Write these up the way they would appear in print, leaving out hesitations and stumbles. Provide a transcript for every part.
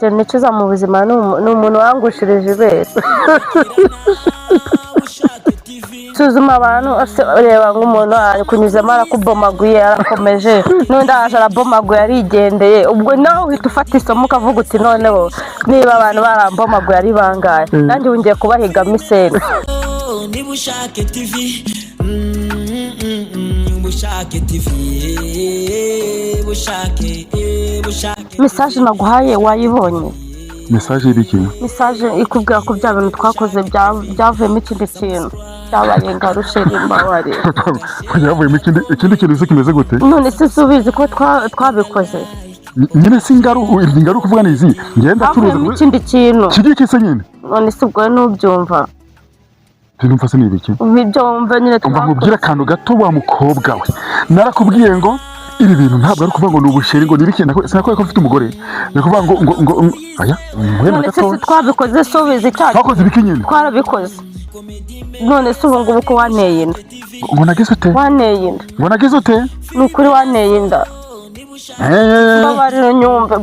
nicuza mu buzima ni umuntu wangushirije ibere. Suzuma abantu reba nk'umuntu kunyuzamo arakubomaguye arakomeje n'undi aje arabomaguye arigendeye, ubwo nawe uhita ufata isomo ukavuga uti noneho niba abantu barambomaguye ari bangahe nanjye wongeye kubahigamo iseno. Bushake TV, Bushake TV, Bushake. Message naguhaye wayibonye? Message y'iki? Message ikubwira ko bya bintu twakoze byavuyemo ikindi kintu cyabaye ngarusheri mbawari. Byavuyemo ikindi kintu kimeze gute? None se subizi ko twabikoze. Nyine singaru kuvuga nizi ngenda curuza ikindi kintu. Kigiki se nyine? None se ubwo nubyumva. Tinumva se nibiki? Ubyumva nyine twakoze. Umva nkubwira kantu gato wa mukobwa we. Narakubwiye ngo ibi bintu ntabwo ari kuvuga ngo nubusheri ngo nibiki sinakora ko mfite umugore. Ni kuvuga ngo aya mwene gato. Twabikoze subizi cyane. Twakoze ibiki nyine? Twarabikoze. None se ubu ngubu ko waneye inda. Ngo nagize ute? Waneye inda. Ngo nagize ute? Nukuri waneye inda. Babarira nyumve.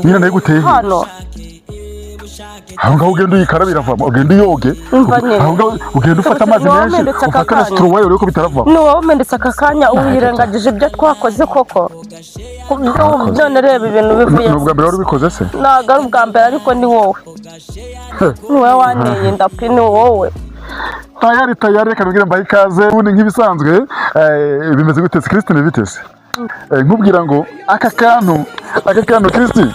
Nayigute. Hano. Aho ugenda uyikarabira avamo, ugenda uyoge. Aho ugenda ufata amazi menshi, ufata na strowayo rero ko bitarava. No womendetse akakanya uyirengagije ibyo twakoze koko. None reba ibintu bivuye. Nubwo mbere wari ubikoze se? Naga ari ubwa mbere ariko ni wowe. Ni wowe waneye inda pe ni wowe. Tayari kanubwira mbaye ikaze ubundi nk'ibisanzwe bimeze gute Christine Vitesse. Nkubwira ngo aka kantu Christine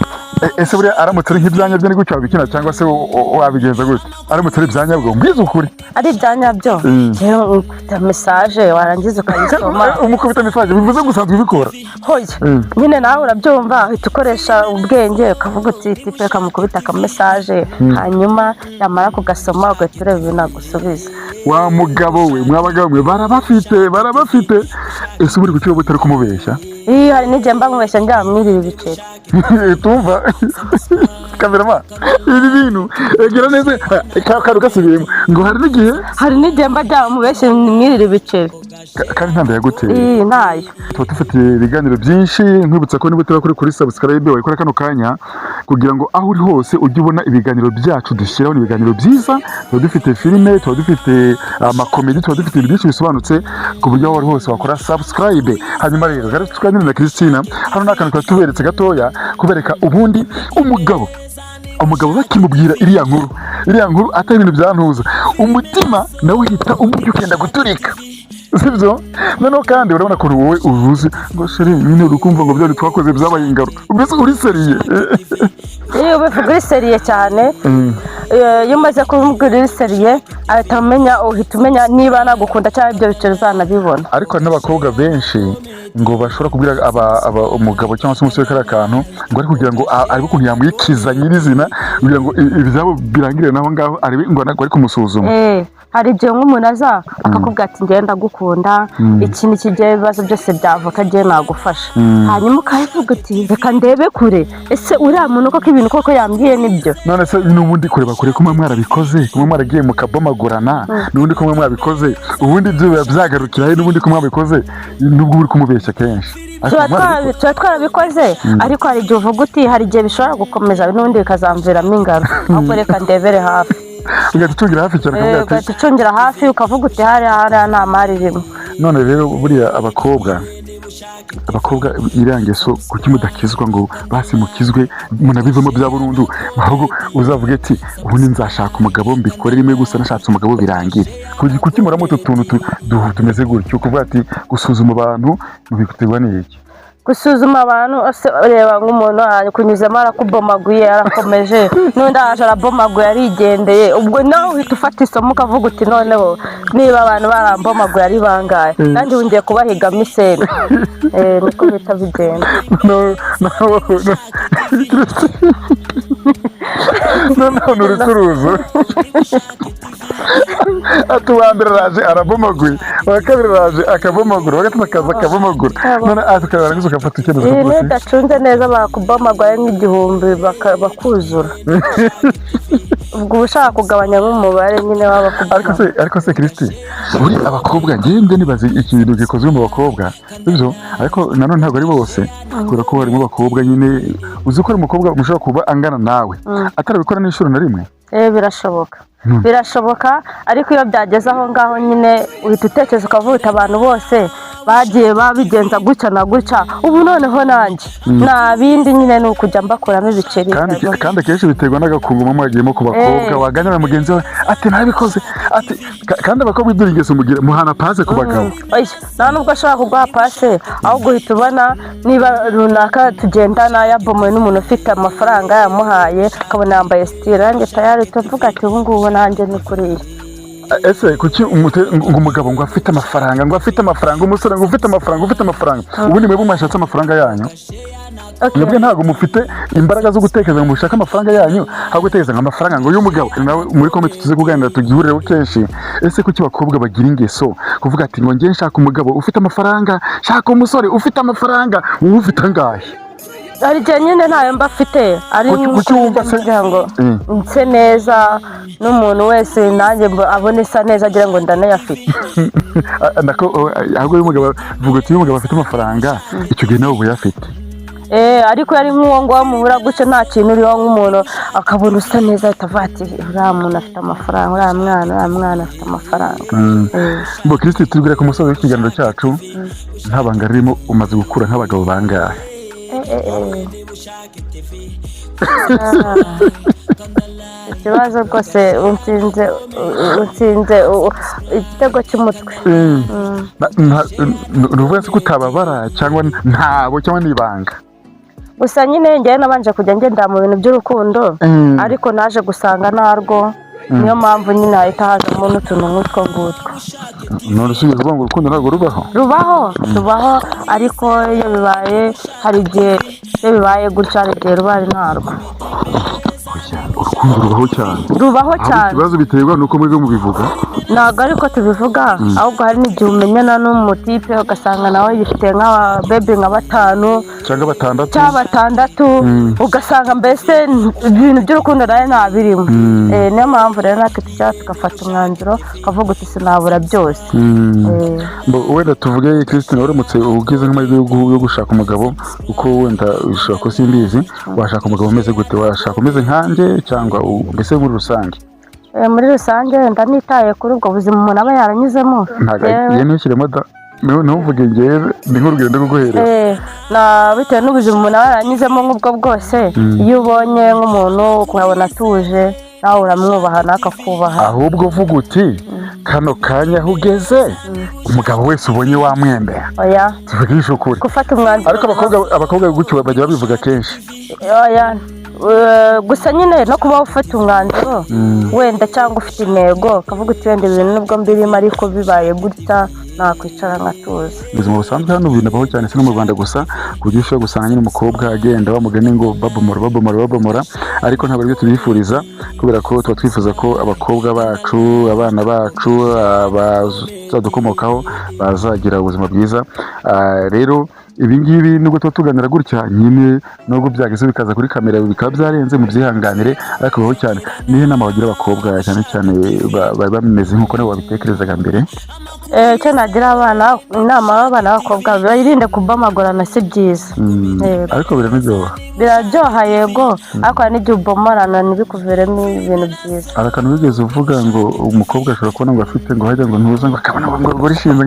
ese buriya aramutse ari nk'ibyanya byo ni gutyo wabikina cyangwa se wabigenza gute? Aramutse ari ibyanya bwo mbwiza ukuri. Ari ibyanya byo. Rero ukubita message warangiza ukayisoma. Umukubita message bivuze gusanzwe ubikora. Hoye. Nyine nawe urabyumva uhita ukoresha ubwenge ukavuga uti tipe kamukubita ka message hanyuma yamara kugasoma ugahita ureba ibintu agusubiza. Wa mugabo we mwabagabo mwe barabafite ese muri gucyo butari kumubeshya? Hari n'igihe mba nkubeshya njyamwirira ibiceri. Tumva kamerama ibi bintu egira neza karu gasubiyemo ngo hari n'igihe mba njyamubeshya mwirira ibiceri. Kandi ntambe yaguteye. Nayo. Tuba dufite ibiganiro byinshi nkwibutsa ko niba utari kuri subscribe wayikora kano kanya kugira ngo aho uri hose ujye ubona ibiganiro byacu dushyiraho ibiganiro byiza. Tuba dufite filime, tuba dufite amakomedi, tuba dufite ibintu byinshi bisobanutse ku buryo aho uri hose wakora subscribe. Hanyuma rero gari tuganira na Christina hano n'akantu tuberetse gatoya kubereka ubundi umugabo bakimubwira iriya nkuru atari ibintu byantuza umutima nawe uhita umujya ukenda guturika. Sibyo? Noneho kandi urabona ko wowe uvuze ngo sheri nyine urukumva ngo byo twakoze byabaye ingaro. Mbese uri seriye? Ubivuga uri seriye cyane. Iyo umaze kumubwira uri seriye ahita umenya niba nagukunda cyangwa ibyo biciro uzanabibona. Ariko n'abakobwa benshi ngo bashobora kubwira umugabo cyangwa se umusore kari akantu ngo ari kugira ngo ariko ukuntu yamwikiza nyirizina kugira ngo ibizabo birangire naho ngaho ngo ari kumusuzuma. Hari igihe nk'umuntu aza akakubwira ati ngenda gukunda iki ni kigiye ibibazo byose byavoka agiye nagufasha hanyuma ukavuga uti reka ndebe kure ese uriya muntu koko ibintu koko yambwiye nibyo. None se n'ubundi kureba kure kumwe mwarabikoze kumwe mwaragiye mukabomagurana n'ubundi kumwe mwabikoze ubundi byo byagarukira he n'ubundi kumwe mwabikoze nubwo uri kumubeshya kenshi. Tuba twarabikoze ariko hari igihe uvuga uti hari igihe bishobora gukomeza n'ubundi bikazamviramo ingaro ahubwo reka ndebere hafi. Ugatucungira hafi cyane kabiri ati ugatucungira hafi ukavuga uti hari nta mari irimo. None rero buriya abakobwa irangeso kuki mudakizwa ngo basi mukizwe munabivamo bya burundu ahubwo uzavuga ati ubu nzashaka umugabo mbikore rimwe gusa nashatse umugabo birangire. Kuki muramo utuntu tumeze gutyo kuvuga ati gusuzuma abantu mubikutirwa n'iki? Gusuzuma abantu reba nk'umuntu kunyuzamo arakubomaguye arakomeje n'undi aje arabomaguye arigendeye, ubwo nawe uhita ufata isomo ukavuga uti noneho niba abantu barambomaguye ari bangahe nanjye wongeye kubahigamo iseno. Niko bita bigenda. Noneho n'urucuruzo ati uwa mbere araje arabomaguye uwa kabiri araje akabomagura uwa gatatu akaza akabomagura none tukarangiza ugafata icyemezo kuko iyo udacunze neza bakubomagura n'igihumbi bakuzura. ubwo ushaka kugabanya nk'umubare nyine w'abakobwa. ariko se Kristi buri abakobwa ngende nibaze ikintu gikozwe mu bakobwa ibyo ariko nanone ntabwo ari bose kubera ko harimo abakobwa nyine uzi ko umukobwa umushobora kuba angana nawe atarabikora n'inshuro na rimwe. Birashoboka ariko iyo byageze aho ngaho nyine uhita utekereza ukavuga uti abantu bose bagiye babigenza gutya na gutya ubu noneho nanjye nta bindi nyine ni ukujya mbakuramo ibiceri. kandi akenshi biterwa n'agakungu mama wagiyemo ku bakobwa waganira mugenzi we ati ntabikoze ati kandi abakobwa ibyo ingeso muhana pase ku bagabo. nta nubwo ashobora kuguha pase ahubwo uhita ubona niba runaka tugendana yabomoye n'umuntu ufite amafaranga yamuhaye akabona yambaye sitire nanjye tayari tuvuga ati ubu ngubu nanjye ni kuriya. ese kuki umugabo ngo afite amafaranga umusore ngo ufite amafaranga ubundi mwebwe mwashatse amafaranga yanyu mwebwe ntabwo mufite imbaraga zo gutekereza ngo mushake amafaranga yanyu ahubwo gutekereza ngo amafaranga ngo y'umugabo. nawe muri komite tuze kuganira tugihureho kenshi ese kuki abakobwa bagira ingeso kuvuga ati ngo ngiye nshaka umugabo ufite amafaranga shaka umusore ufite amafaranga wowe ufite angahe? hari igihe nyine ntayo mba afite ari kugira ngo nse neza n'umuntu wese nanjye abone isa neza agira ngo ndanayafite. ahubwo y'umugabo vuga uti y'umugabo afite amafaranga icyo gihe nawe uba uyafite. ariko yari nk'uwo nguwo mubura gutyo nta kintu uriho nk'umuntu akabona usa neza ahita avuga ati uriya muntu afite amafaranga uriya mwana afite amafaranga. ngo Kristi tubwire ku musozi w'ikiganiro cyacu nta banga ririmo umaze gukura nk'abagabo bangahe? ikibazo rwose unsinze igitego cy'umutwe. nuvuga se ko utababara cyangwa ntabo cyangwa n'ibanga? gusa nyine njyewe nabanje kujya ngendera mu bintu by'urukundo ariko naje gusanga narwo niyo mpamvu nyine hahita hazamo n'utuntu nk'utwo ngutwo. none usubiza uvuga ngo urukundo ntabwo rubaho ariko iyo bibaye hari igihe iyo bibaye gutya hari igihe ruba ari ntarwo. urukundo rubaho cyane ikibazo biterwa nuko mwebwe mubivuga ntabwo ariko tubivuga ahubwo hari n'igihe umenyana n'umutipe ugasanga nawe yifite nk'ababebe nka 5 cyangwa batandatu ugasanga mbese ibintu by'urukundo nawe ntabirimo. niyo mpamvu rero natwe tujya tugafata umwanzuro ukavuga uti sinabura byose. wenda tuvuge Christine uramutse ugize nk'amahirwe yo gushaka umugabo uko wenda ushobora ko simbizi washaka umugabo umeze gute? washaka umeze nkanjye cyangwa mbese muri rusange? muri rusange wenda nitaye kuri ubwo buzima umuntu aba yaranyuzemo ntushyiremo ntuvuge ngewe ni nk'urugendo rwo guhereza bitewe n'ubuzima umuntu aba yaranyuzemo nk'ubwo bwose iyo ubonye nk'umuntu ukabona atuje nawe uramwubaha n'akakubaha. ahubwo uvuga uti kano kanya aho ugeze umugabo wese ubonye wamwemera. tuvugisha ukuri gufata umwanzuro ariko abakobwa gutyo bajya babivuga kenshi. gusa nyine no kuba ufata umwanzuro wenda cyangwa ufite intego ukavuga uti wenda ibintu nubwo mbirimo ariko bibaye gutya nakwicara nkatuza. ubuzima busanzwe hano binabaho cyane si no mu Rwanda gusa ku buryo ushobora gusanga nyine umukobwa agenda bamugane ngo babomora ariko ntabwo aribyo tubifuriza kubera ko tuba twifuza ko abakobwa bacu abana bacu abazadukomokaho bazagira ubuzima bwiza. rero ibi ngibi nubwo tuba tuganira gutya nyine nubwo byageze bikaza kuri kamera bikaba byarenze mu byihanganire ariko bibaho cyane. nihe nama wagira abakobwa cyane cyane bari bameze nk'uko nabo babitekerezaga mbere? icyo nagira inama y'abana b'abakobwa birinde kubomagurana si byiza. ariko biraryoha yego ariko hari n'igihe ubomorana ntibikuviremo ibintu byiza. hari akantu wigeze uvuga ngo umukobwa ashobora kubona ngo afite ngo hajya ngo ntuza ngo akabona ngo rishinze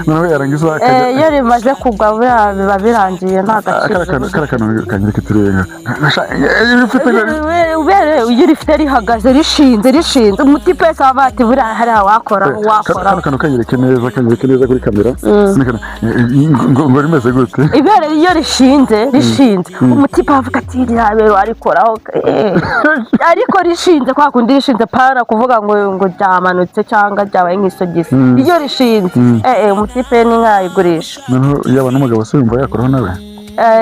noneho yarangiza iyo rimaze kugwa biba birangiye nta gaciro. kara kantu kanyereka turenga iyo rifite rihagaze rishinze umutipe wese aba ati buriya hariya wakora kano kantu kanyereke neza kuri kamera ngo rimeze gute? ibere iyo rishinze umutipe avuga ati iriya bero arikoraho ariko rishinze kwa kundi rishinze para kuvuga ngo ryamanutse cyangwa ryabaye nk'isogisi. iyo rishinze umutipe ni nk'ayigurisha. yaba n'umugabo se yumva yakoraho nawe?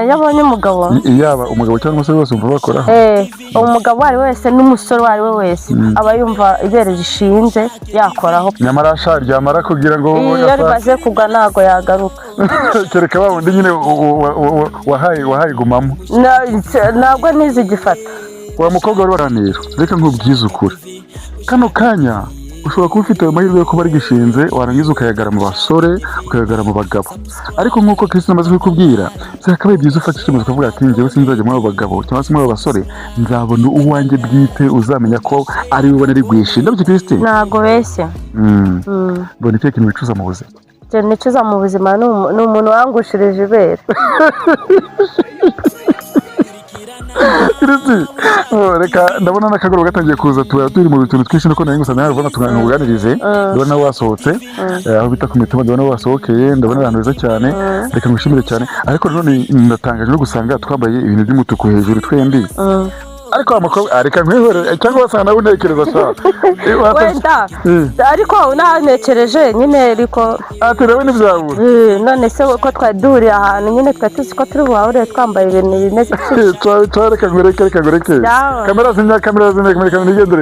yabonye umugabo yaba umugabo cyangwa umusore wese umva bakoraho? umugabo uwo ari we wese n'umusore uwo ari we wese aba yumva ibere rishinze yakoraho. nyamara ryamara kugira ngo iyo rimaze kugwa ntabwo yagaruka. kereka wa wundi nyine wahaye gumamo ntabwo ntizigifata wa mukobwa wari waranira reka nkubwize ukuri kano kanya ushobora kuba ufite ayo mahirwe yo kuba ari gishinze warangiza ukayagara mu basore ukayagara mu bagabo ariko nk'uko Kristo amaze kubikubwira byakabaye byiza ufata icyemezo ukavuga ati njyewe sinzajya muri abo bagabo cyangwa se muri abo basore nzabona uwanjye bwite uzamenya ko ari we ubona ari gwishinda byo Kristo ntago beshye mbona icyo kintu wicuza mu buzima ikintu nicuza mu buzima ni umuntu wangushirije ibere Kristo reka ndabona n'akagoroba gatangiye kuza tuba turi mu bintu twinshi nuko nari ngusa nawe tuganirize ndabona wasohotse aho bita ku mitima ndabona wasohokeye ndabona abantu beza cyane reka ngushimire cyane ariko none ndatangaje no gusanga twambaye ibintu by'umutuku hejuru twembi ariko amakobwa reka nkwihore cyangwa wasanga nawe unekereza sha wenda ariko unanekereje nyine ariko ati nawe ntibyabura none se ko twari duhuriye ahantu nyine twari tuzi ko turi buhahure twambaye ibintu bimeze reka ngureke kamera zinya kamera nigendere